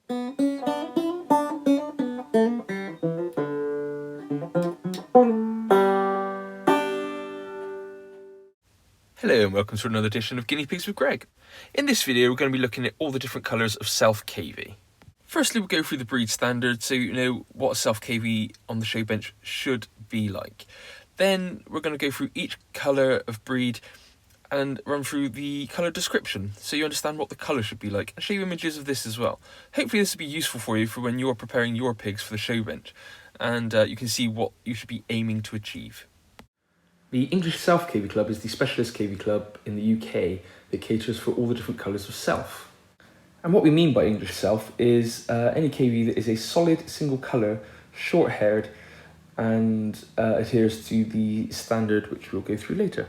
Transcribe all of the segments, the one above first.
Hello and welcome to another edition of Guinea Pigs with Greg. In this video we're going to be looking at all the different colours of self-Cavy. Firstly we'll go through the breed standard so you know what a self-Cavy on the show bench should be like. Then we're going to go through each colour of breed and run through the colour description so you understand what the colour should be like and show you images of this as well. Hopefully this will be useful for you for when you're preparing your pigs for the show bench and you can see what you should be aiming to achieve. The English Self Cavy Club is the specialist cavy club in the UK that caters for all the different colours of self. And what we mean by English self is any cavy that is a solid single colour, short-haired, and adheres to the standard which we'll go through later.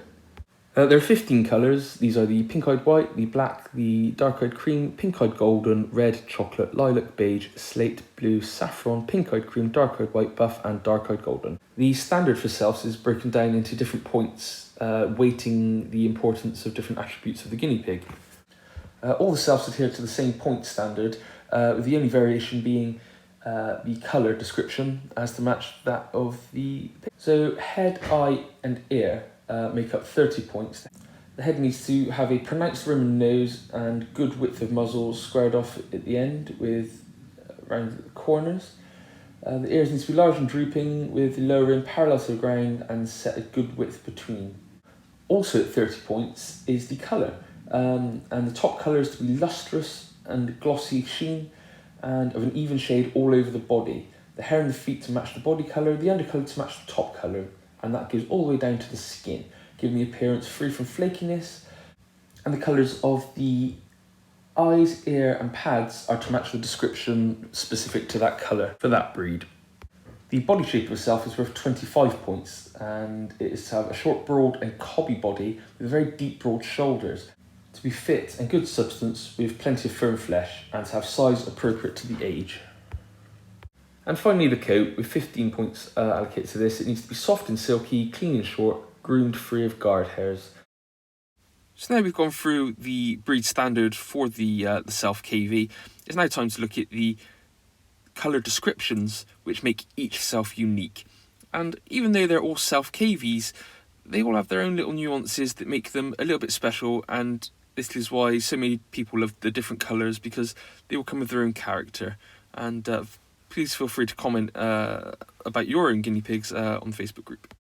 There are 15 colours. These are the pink-eyed white, the black, the dark-eyed cream, pink-eyed golden, red, chocolate, lilac, beige, slate, blue, saffron, pink-eyed cream, dark-eyed white, buff and dark-eyed golden. The standard for selves is broken down into different points, weighting the importance of different attributes of the guinea pig. All the selves adhere to the same point standard, with the only variation being the colour description as to match that of the pig. So head, eye and ear make up 30 points. The head needs to have a pronounced rim and nose and good width of muzzle squared off at the end with around the corners. The ears need to be large and drooping with the lower rim parallel to the ground and set a good width between. Also at 30 points is the colour, and the top colour is to be lustrous and glossy sheen and of an even shade all over the body. The hair and the feet to match the body colour, the undercolour to match the top colour, and that goes all the way down to the skin, giving the appearance free from flakiness. And the colours of the eyes, ear and pads are to match the description specific to that colour for that breed. The body shape of a self is worth 25 points, and it is to have a short, broad and cobby body with very deep, broad shoulders, to be fit and good substance with plenty of firm flesh, and to have size appropriate to the age. And finally the coat, with 15 points allocated to this. It needs to be soft and silky, clean and short, groomed free of guard hairs. So now we've gone through the breed standard for the self-Cavy, it's now time to look at the colour descriptions which make each self unique. And even though they're all self-Cavies, they all have their own little nuances that make them a little bit special, and this is why so many people love the different colours, because they all come with their own character. And please feel free to comment about your own guinea pigs on the Facebook group.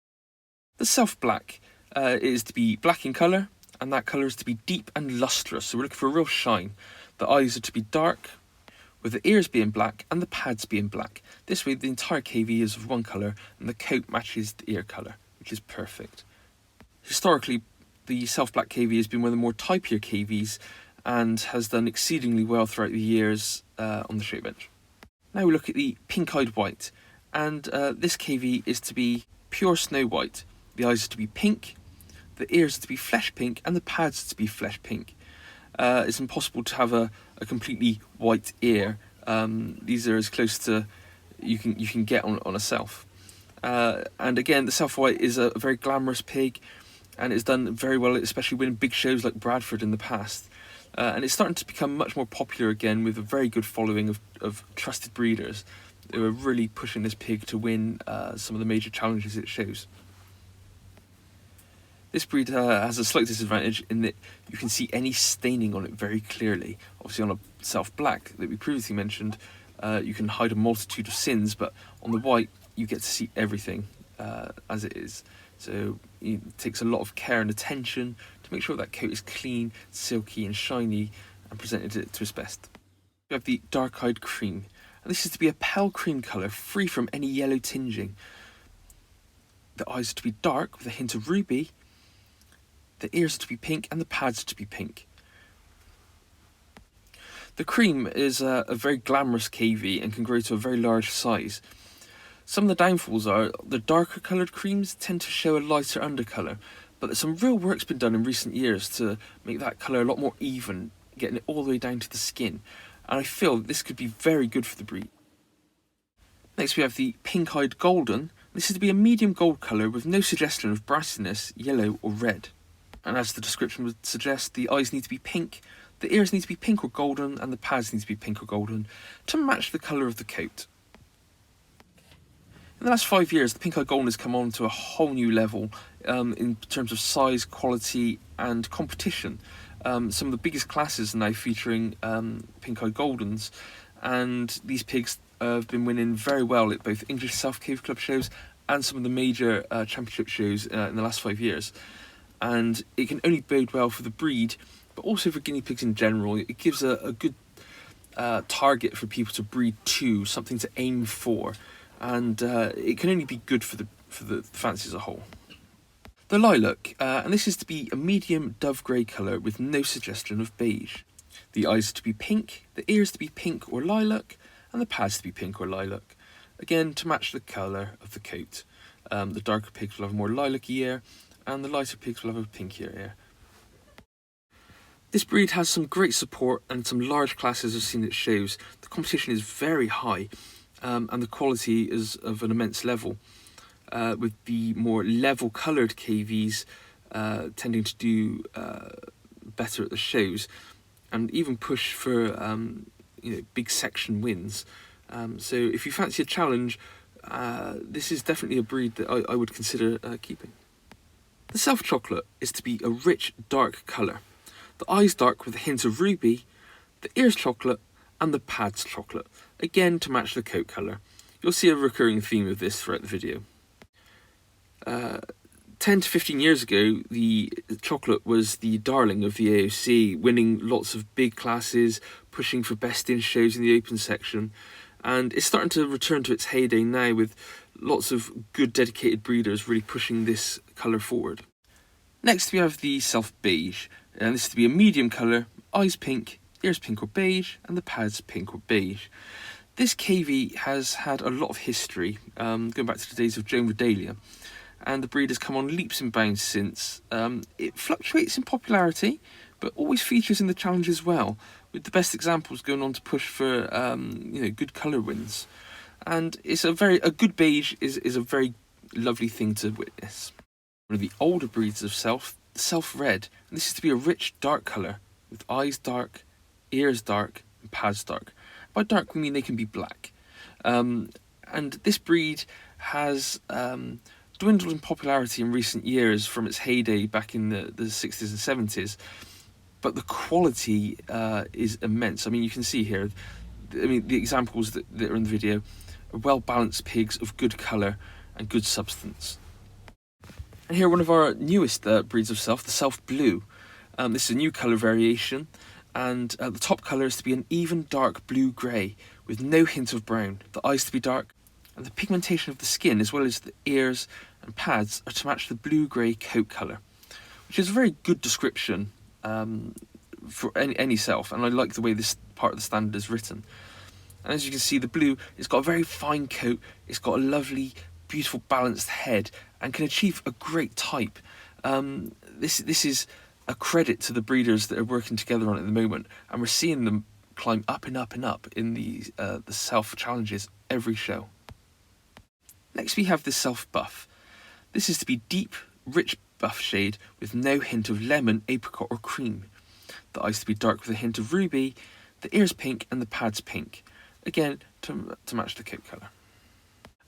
The self-black is to be black in colour, and that colour is to be deep and lustrous, so we're looking for a real shine. The eyes are to be dark, with the ears being black and the pads being black. This way the entire cavy is of one colour and the coat matches the ear colour, which is perfect. Historically, the self-black cavy has been one of the more typier cavies and has done exceedingly well throughout the years on the show bench. Now we look at the pink-eyed white, and this cavy is to be pure snow white. The eyes are to be pink, the ears are to be flesh pink, and the pads are to be flesh pink. It's impossible to have a completely white ear. These are as close to you can get on a self. And again, the self-white is a very glamorous pig, and it's done very well, especially winning big shows like Bradford in the past. And it's starting to become much more popular again, with a very good following of trusted breeders who are really pushing this pig to win some of the major challenges it shows. This breed has a slight disadvantage in that you can see any staining on it very clearly. Obviously on a self-black that we previously mentioned, you can hide a multitude of sins, but on the white you get to see everything as it is. So it takes a lot of care and attention to make sure that coat is clean, silky and shiny and presented it to its best. We have the dark-eyed cream, and this is to be a pale cream colour free from any yellow tinging. The eyes are to be dark with a hint of ruby, the ears are to be pink and the pads are to be pink. The cream is a very glamorous cavy and can grow to a very large size. Some of the downfalls are the darker coloured creams tend to show a lighter undercolour, but some real work's been done in recent years to make that colour a lot more even, getting it all the way down to the skin, and I feel this could be very good for the breed. Next we have the pink-eyed golden. This is to be a medium gold colour with no suggestion of brassiness, yellow or red. And as the description would suggest, the eyes need to be pink, the ears need to be pink or golden, and the pads need to be pink or golden to match the colour of the coat. In the last 5 years, the pink-eyed golden has come on to a whole new level in terms of size, quality and competition. Some of the biggest classes are now featuring pink-eyed goldens, and these pigs have been winning very well at both English Self Cave Club shows and some of the major championship shows in the last 5 years. And it can only bode well for the breed, but also for guinea pigs in general. It gives a good target for people to breed to, something to aim for. And it can only be good for the fancy as a whole. The lilac, and this is to be a medium dove grey colour with no suggestion of beige. The eyes are to be pink, the ears to be pink or lilac, and the pads to be pink or lilac. Again, to match the colour of the coat. The darker pigs will have a more lilac-y ear, and the lighter pigs will have a pinkier ear. This breed has some great support, and some large classes have seen its shows. The competition is very high. And the quality is of an immense level, with the more level coloured Cavies tending to do better at the shows, and even push for big section wins. So if you fancy a challenge, this is definitely a breed that I would consider keeping. The Self Chocolate is to be a rich dark colour. The eyes dark with a hint of ruby, the ears chocolate, and the pads chocolate, again to match the coat colour. You'll see a recurring theme of this throughout the video. 10 to 15 years ago, the chocolate was the darling of the AOC, winning lots of big classes, pushing for best in shows in the open section, and it's starting to return to its heyday now, with lots of good dedicated breeders really pushing this colour forward. Next we have the Self Beige, and this is to be a medium colour, eyes pink, ears pink or beige, and the pads pink or beige. This Cavy has had a lot of history, going back to the days of Joan Redalia, and the breed has come on leaps and bounds since. It fluctuates in popularity, but always features in the challenge as well, with the best examples going on to push for good colour wins. And it's a good beige is a very lovely thing to witness. One of the older breeds of Self Red, and this is to be a rich dark colour with eyes dark, ears dark, and pads dark. By dark we mean they can be black. And this breed has dwindled in popularity in recent years from its heyday back in the 60s and 70s, but the quality is immense. I mean, you can see here, the examples that are in the video are well-balanced pigs of good colour and good substance. And here one of our newest breeds of Self, the Self Blue. This is a new colour variation, and the top colour is to be an even dark blue-grey with no hint of brown, the eyes to be dark, and the pigmentation of the skin as well as the ears and pads are to match the blue-grey coat colour, which is a very good description for any Self, and I like the way this part of the standard is written. And as you can see, the blue, it's got a very fine coat, it's got a lovely, beautiful, balanced head, and can achieve a great type. This is a credit to the breeders that are working together on it at the moment, and we're seeing them climb up and up and up in the Self challenges every show. Next we have the Self Buff. This is to be deep, rich buff shade with no hint of lemon, apricot or cream. The eyes to be dark with a hint of ruby, the ears pink and the pads pink, again to match the coat colour.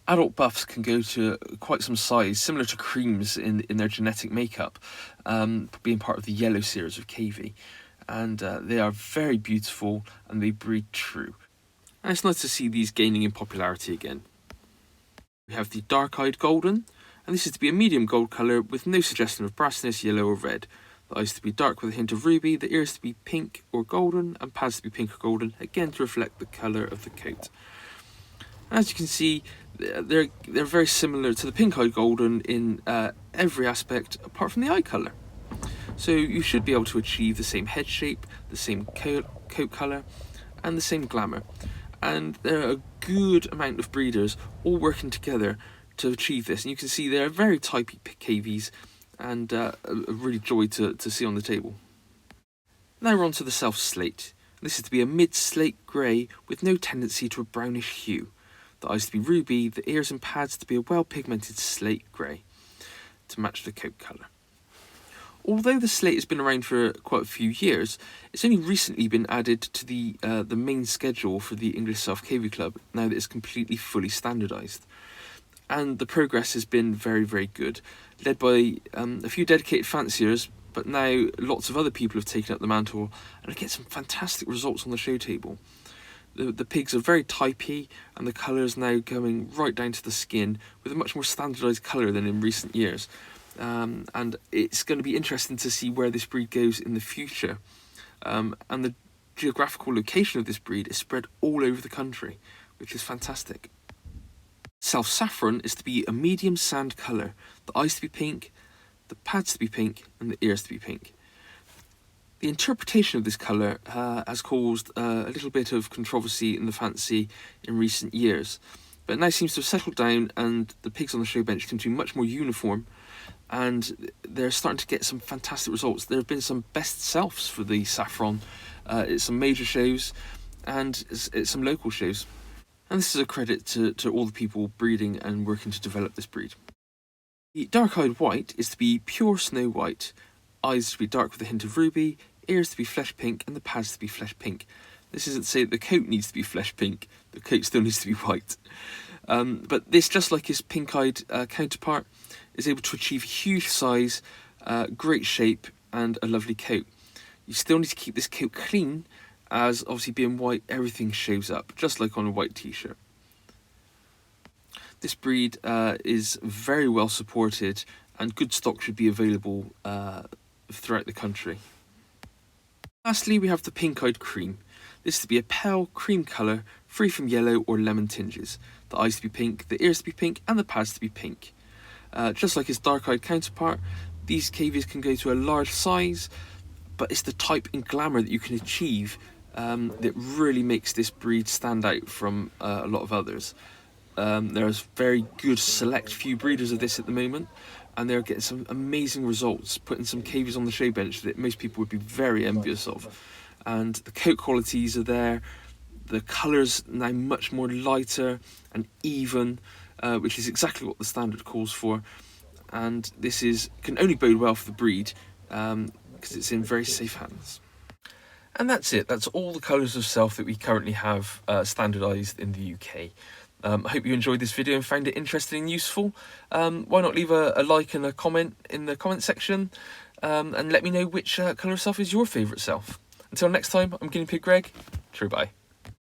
Adult buffs can go to quite some size, similar to creams in their genetic makeup, being part of the yellow series of Cavy. And they are very beautiful and they breed true. And it's nice to see these gaining in popularity again. We have the Darkoid Golden, and this is to be a medium gold colour with no suggestion of brassness, yellow or red. The eyes to be dark with a hint of ruby, the ears to be pink or golden, and pads to be pink or golden, again to reflect the colour of the coat. As you can see, they're very similar to the pink-eyed golden in every aspect apart from the eye colour. So you should be able to achieve the same head shape, the same coat colour, and the same glamour. And there are a good amount of breeders all working together to achieve this. And you can see they're very typey Cavies, and a really joy to see on the table. Now we're on to the Self Slate. This is to be a mid-slate grey with no tendency to a brownish hue. The eyes to be ruby, the ears and pads to be a well-pigmented slate grey to match the coat colour. although the Slate has been around for quite a few years, it's only recently been added to the main schedule for the English Self-Cavy Club, now that it's completely fully standardised. And the progress has been very, very good, led by a few dedicated fanciers, but now lots of other people have taken up the mantle and are getting some fantastic results on the show table. The pigs are very typey, and the colours now going right down to the skin with a much more standardised colour than in recent years. And it's going to be interesting to see where this breed goes in the future. And the geographical location of this breed is spread all over the country, which is fantastic. Self Saffron is to be a medium sand colour, the eyes to be pink, the pads to be pink, and the ears to be pink. The interpretation of this colour has caused a little bit of controversy in the fancy in recent years, but it now seems to have settled down, and the pigs on the show bench seem to be much more uniform, and they're starting to get some fantastic results. There have been some best selfs for the saffron at some major shows and at some local shows. And this is a credit to all the people breeding and working to develop this breed. The Darkoid White is to be pure snow white, eyes to be dark with a hint of ruby, ears to be flesh pink, and the pads to be flesh pink. This isn't to say that the coat needs to be flesh pink, the coat still needs to be white. But this, just like his pink-eyed counterpart, is able to achieve huge size, great shape, and a lovely coat. You still need to keep this coat clean, as obviously being white, everything shows up, just like on a white t-shirt. This breed is very well supported, and good stock should be available throughout the country. Lastly, we have the pink-eyed cream. This is to be a pale cream colour, free from yellow or lemon tinges. The eyes to be pink, the ears to be pink, and the pads to be pink. Just like his dark-eyed counterpart, these cavies can go to a large size, but it's the type and glamour that you can achieve that really makes this breed stand out from a lot of others. There's very good select few breeders of this at the moment, and they're getting some amazing results, putting some cavies on the show bench that most people would be very envious of. And the coat qualities are there, the colours now much more lighter and even, which is exactly what the standard calls for. And this can only bode well for the breed, because it's in very safe hands. And that's it. That's all the colours of self that we currently have standardised in the UK. I hope you enjoyed this video and found it interesting and useful. Why not leave a like and a comment in the comment section, and let me know which colour of self is your favourite self. Until next time, I'm Guinea Pig Greg. True bye.